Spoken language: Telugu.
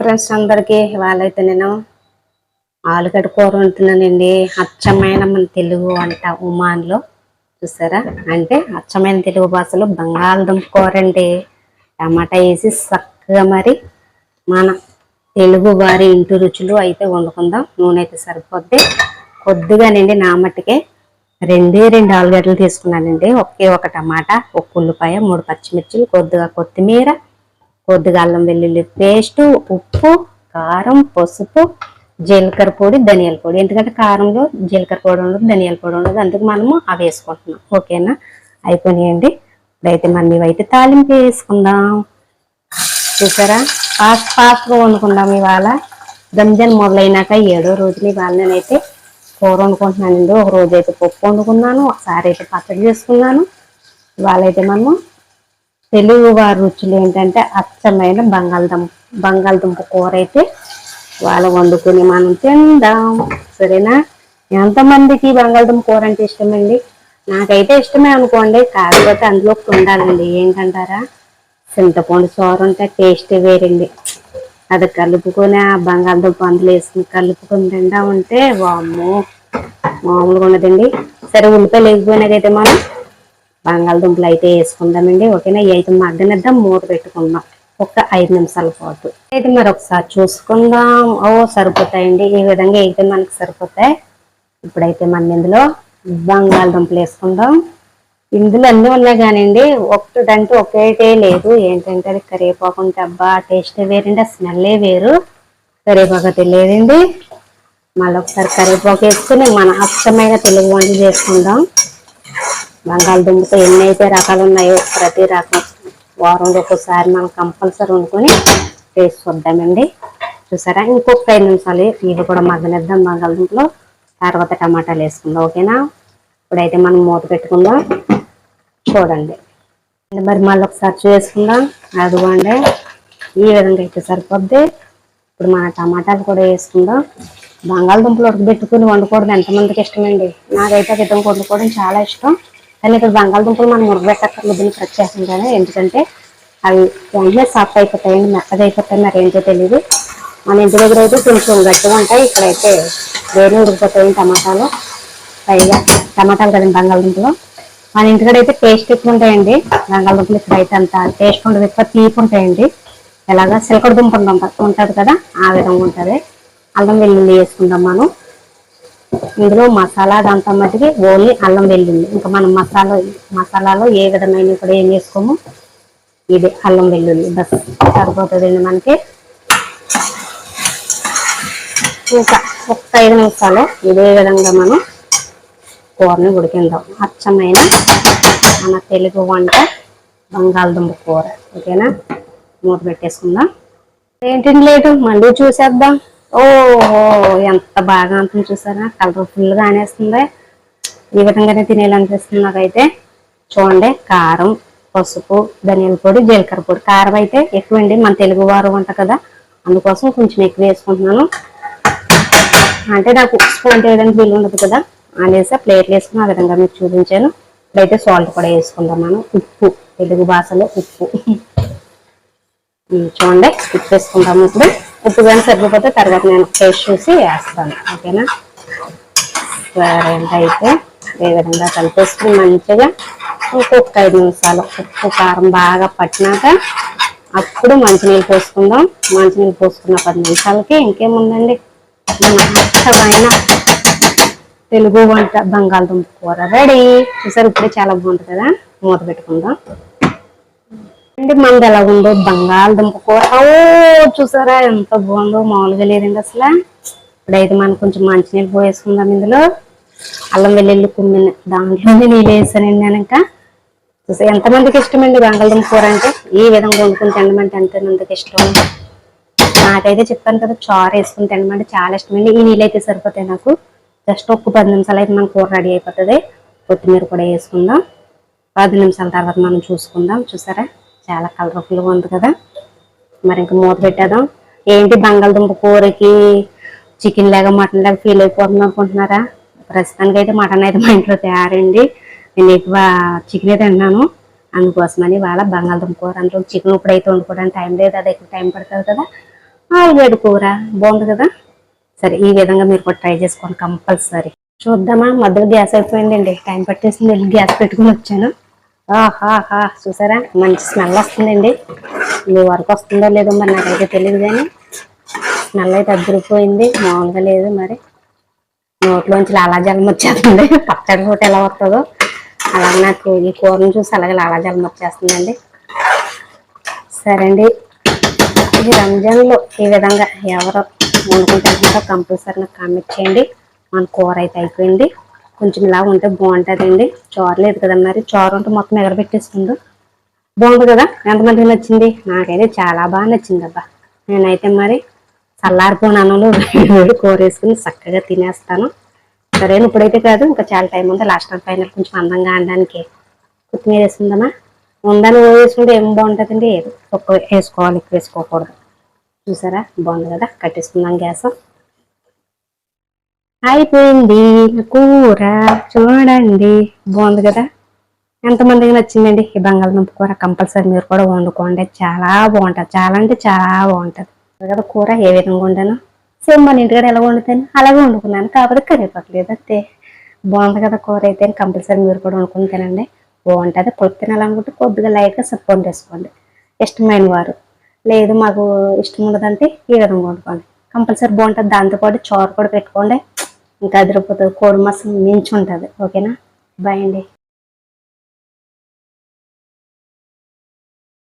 ఫ్రెండ్స్ అందరికి వాళ్ళైతే నేను ఆలుగడ్డ కూర వండుతున్నానండి. అచ్చమైన మన తెలుగు వంట ఉమాన్లో చూసారా, అంటే అచ్చమైన తెలుగు భాషలో బంగాళదుంప కూర అండి. టమాటా వేసి చక్కగా మరి మన తెలుగు వారి ఇంటి రుచులు అయితే వండుకుందాం. నూనె అయితే సరిపోద్ది కొద్దిగానండి. నా మట్టుకే రెండు ఆలుగడ్డలు తీసుకున్నానండి. ఒక టమాటా, ఒక ఉల్లిపాయ, 3 పచ్చిమిర్చిలు, కొద్దిగా కొత్తిమీర, కొద్దిగా అల్లం వెల్లుల్లి పేస్టు, ఉప్పు, కారం, పసుపు, జీలకర్ర పొడి, ధనియాల పొడి. ఎందుకంటే కారంలో జీలకర్ర పొడి ఉండదు, ధనియాల పొడి ఉండదు, అందుకు మనము అవి వేసుకుంటున్నాం. ఓకేనా, అయిపోయినాయండి. ఇప్పుడైతే మనం ఇవైతే తాలింపు వేసుకుందాం. చూసారా, ఫాస్ట్గా వండుకుందాం. ఇవాళ రంజాన్ మొదలైనాక 7వ రోజుని ఇవాళ నేనైతే కూర వండుకుంటున్నానండి. ఒక రోజు అయితే పప్పు వండుకున్నాను, ఒకసారి అయితే పచ్చడి చేసుకున్నాను. ఇవాళ అయితే మనము తెలుగు వారి రుచులు ఏంటంటే అచ్చమైన బంగాళదుంప కూర అయితే వాళ్ళ వండుకుని మనం తిందాం. సరేనా, ఎంతమందికి బంగాళదుంప కూర అంటే ఇష్టమండి? నాకైతే ఇష్టమే అనుకోండి, కాకపోతే అందులో ఉండాలండి. ఏంటంటారా, చింతపండు చారు ఉంటే టేస్ట్ వేరండి. అది కలుపుకొని ఆ బంగాళదుంప అందులో వేసుకుని కలుపుకొని తిండా ఉంటే వామ్మో మామూలుగా ఉండదండి. సరే, ఉల్లిపాయలు వేగిపోయినాకైతే మనం బంగాళదుంపలు అయితే వేసుకుందామండి. ఓకేనా, ఇవి అయితే మగ్గనిద్దాం, మూత పెట్టుకుందాం ఒక 5 నిమిషాల పాటు. అయితే మరి ఒకసారి చూసుకుందాం. సరిపోతాయండి, ఈ విధంగా అయితే మనకు సరిపోతాయి. ఇప్పుడైతే మనం ఇందులో బంగాళదుంపలు వేసుకుందాం. ఇందులో అన్నీ ఉన్నాయి కానివ్వండి, ఒకటంటూ ఒకటే లేదు. ఏంటంటే అది కరివేపాకు ఉంటే అబ్బా టేస్ట్ వేరండి, ఆ స్మెల్లే వేరు. కరివేపాకు అయితే లేదండి. మళ్ళీ ఒకసారి కరివేపాకు వేసుకుని మన అచ్చమైన తెలుగు వంట చేసుకుందాం. బంగాళదుంపతో ఎన్నైతే రకాలు ఉన్నాయో ప్రతి రకం వారంలో ఒక్కోసారి మనం కంపల్సరీ వండుకొని టేస్ట్ చూద్దామండి. చూసారా, ఇంకొక 5 నిమిషాలు ఇవి కూడా మగ్గనిద్దాం. బంగాళదుంపలో తర్వాత టమాటాలు వేసుకుందాం. ఓకేనా, ఇప్పుడైతే మనం మూత పెట్టుకుందాం. చూడండి మరి మళ్ళీ ఒకసారి చేసుకుందాం. అదిగోండి, ఈ విధంగా అయితే సరిపోద్ది. ఇప్పుడు మన టమాటాలు కూడా వేసుకుందాం. బంగాళదుంపలు ఉడకబెట్టుకుని వండుకోవడం ఎంతమందికి ఇష్టమండి? నాకైతే విధంగా వండుకోవడం చాలా ఇష్టం. కానీ ఇక్కడ బంగాళదుంపలు మనం ఉడకబెట్టక్కర్లేదు ప్రత్యేకంగానే, ఎందుకంటే అవి వెంటనే సాఫ్ట్ అయిపోతాయండి, మెత్తగా అయిపోతాయి. మరి ఏంటో తెలియదు. మన ఇంటి దగ్గర అయితే కొంచెం గట్టిగా ఉంటాయి, ఇక్కడైతే వేరే ఉడికిపోతాయి టమాటాలు. పైగా టమాటాలు కదండి బంగాళదుంపలు. మన ఇంటికాడ అయితే టేస్ట్ ఎక్కువ ఉంటాయండి బంగాళదుంపలు. ఇక్కడైతే అంత టేస్ట్ ఉండదు, ఎక్కువ తీపి ఉంటాయండి. ఎలాగా సిలకడ దుంప ఉంటుంది కదా, ఆ విధంగా ఉంటుంది. అల్లం వెల్లుల్లి వేసుకుందాం మనం. ఇందులో మసాలా దాంతో మటుకి ఓన్లీ అల్లం వెల్లుల్లి. ఇంకా మనం మసాలాలో ఏ విధమైన కూడా ఏం చేసుకోము, ఇది అల్లం వెల్లుల్లి బస్ సరిపోతుందండి మనకి. ఇంకా ఒక 5 నిమిషాలు ఇదే విధంగా మనం కూరని ఉడికిందాం. అచ్చమైన మన తెలుగు వంట బంగాళదుంప కూర. ఓకేనా, మూత పెట్టేసుకుందాం. ఏంటండి లేదు, మళ్ళీ చూసేద్దాం. ఓహో, ఎంత బాగా అంటుంది చూసారా, కలర్ఫుల్గా అనేస్తుంది. ఈ విధంగానే తినేయాలనిపిస్తుంది నాకైతే. చూడండి, కారం, పసుపు, ధనియాల పొడి, జీలకర్ర పొడి. కారం అయితే ఎక్కువండి, మన తెలుగు వారు వంట కదా, అందుకోసం కొంచెం ఎక్కువ వేసుకుంటున్నాను. అంటే నాకు స్పూన్ వేయడానికి వీలు ఉండదు కదా అనేసి ప్లేట్లు వేసుకుని ఆ విధంగా మీకు చూపించాను. ఇప్పుడైతే సాల్ట్ కూడా వేసుకుందాం మనం. ఉప్పు, తెలుగు భాషలో ఉప్పు. చూడండి, ఉప్పు వేసుకుంటాము. ఇప్పుడు ఉప్పు కానీ సరిపోతే తర్వాత నేను టేస్ట్ చూసి వేస్తాను. ఓకేనా, సరే అయితే ఏ విధంగా కలిపేసుకుని మంచిగా ఇంకొక 5 నిమిషాలు ఉప్పు కారం బాగా పట్టినాక అప్పుడు మంచినీళ్ళు పోసుకుందాం. మంచినీళ్ళు పోసుకున్న 10 నిమిషాలకి ఇంకేముందండి, మన ఇష్టమైన తెలుగు వంట బంగాళదుంప కూర రెడీ. చూసారు, ఇప్పుడే చాలా బాగుంటుంది కదా. మూత పెట్టుకుందాం అంటే మనది ఎలా ఉందో బంగాళదుంప కూర. చూసారా ఎంత బాగుందో, మామూలుగా లేదండి అసలు. ఇప్పుడైతే మనం కొంచెం మంచినీళ్ళు పోసేసుకుందాం. ఇందులో అల్లం వెల్లుల్లి కుమ్మిన దాంట్లోనే నీళ్ళు వేసానండి నేను. ఇంకా చూసా ఎంతమందికి ఇష్టమండి బంగాళదుంప కూర అంటే, ఈ విధంగా వండుకుని తినమంటే ఎంతమందికి ఇష్టం. నాకైతే చెప్పాను కదా, చారు వేసుకుని తినమంటే చాలా ఇష్టమండి. ఈ నీళ్ళు అయితే సరిపోతాయి నాకు. జస్ట్ ఒక 10 నిమిషాలు అయితే మన కూర రెడీ అయిపోతుంది. కొత్తిమీర కూడా వేసుకుందాం. 10 నిమిషాల తర్వాత మనం చూసుకుందాం. చూసారా, చాలా కలర్ఫుల్గా ఉంది కదా. మరి ఇంకా మూత పెట్టేద్దాం. ఏంటి బంగాళదుంప కూరకి చికెన్ లాగా మటన్ లాగా ఫీల్ అయిపోతుంది అనుకుంటున్నారా? ప్రస్తుతానికి అయితే మటన్ అయితే మా ఇంట్లో తయారండి. నేను ఎక్కువ చికెన్ అయితే తిన్నాను, అందుకోసమని వాళ్ళ బంగాళదుంప కూర. అందులో చికెన్ ఇప్పుడైతే వండుకోవడానికి టైం లేదు, అది ఎక్కువ టైం పడుతుంది కదా, ఆలుగడ్డ కూర బాగుంది కదా. సరే ఈ విధంగా మీరు కూడా ట్రై చేసుకోండి కంపల్సరీ. చూద్దామా, మధ్యలో గ్యాస్ అయిపోయిందండి, టైం పట్టేసింది, వెళ్ళి గ్యాస్ పెట్టుకుని వచ్చాను. ఆహాహా చూసారా మంచి స్మెల్ వస్తుందండి. మీ వరకు వస్తుందో లేదో మరి నాకైతే తెలియదు, కానీ స్మెల్ అయితే అద్దరిపోయింది, మామూలుగా లేదు. మరి నోట్లోంచి లాలాజలం వచ్చేస్తుంది. పచ్చడి పూట ఎలా వస్తుందో అలాగే నాకు ఈ కూరను చూసి అలాగే లాలాజలం వచ్చేస్తుందండి. సరే అండి, ఈ రంజాన్లో ఈ విధంగా ఎవరు వండుకుంటున్నారో కంపల్సరీ నాకు కామెంట్ చేయండి. మన కూర అయితే అయిపోయింది, కొంచెం ఇలా ఉంటే బాగుంటుందండి. చారు లేదు కదా, మరి చారు ఉంటే మొత్తం ఎగరబెట్టేస్తుంది. బాగుంది కదా, ఎంతమందికి నచ్చింది? నాకైతే చాలా బాగా నచ్చింది అబ్బా. నేనైతే మరి చల్లారిపోయిన అన్నంలో వేడి కూర వేసుకుని చక్కగా తినేస్తాను. సరేనా, ఇప్పుడైతే కాదు, ఇంకా చాలా టైం ఉంది. లాస్ట్ అండ్ ఫైనల్ కొంచెం అందంగా అనడానికి కొత్తిమీర వేసుకుందామా. ఉందని వేసుకుంటే ఏం బాగుంటుందండి, ఒక్క వేసుకోవాలి, ఎక్కువ వేసుకోకూడదు. చూసారా బాగుంది కదా, కట్టేసుకుందాం గ్యాస్. అయిపోయింది కూర, చూడండి బాగుంది కదా. ఎంతమందికి నచ్చిందండి ఈ బంగాళదుంప కూర? కంపల్సరీ మీరు కూడా వండుకోండి, చాలా బాగుంటుంది, చాలా అంటే చాలా బాగుంటుంది కదా. కూర ఏ విధంగా వండాను సేమ్ మన ఇంటికాడ ఎలా వండుతాను అలాగే వండుకున్నాను, కాకపోతే కరివేపట్లేదు అంతే. బాగుంది కదా కూర అయితే. కంపల్సరీ మీరు కూడా వండుకుని తినండి, బాగుంటుంది. పొద్దు తినాలనుకుంటే కొద్దిగా లైట్గా సపోర్ట్ వేసుకోండి, ఇష్టమైన వారు. లేదు మాకు ఇష్టం ఉండదంటే ఈ విధంగా వండుకోండి, కంపల్సరీ బాగుంటుంది. దాంతోపాటు చారు కూడా పెట్టుకోండి, ఇంకా అదిరిపోతుంది. కోడి మసాలా మించి ఉంటుంది. ఓకేనా, బాయ్ అండి.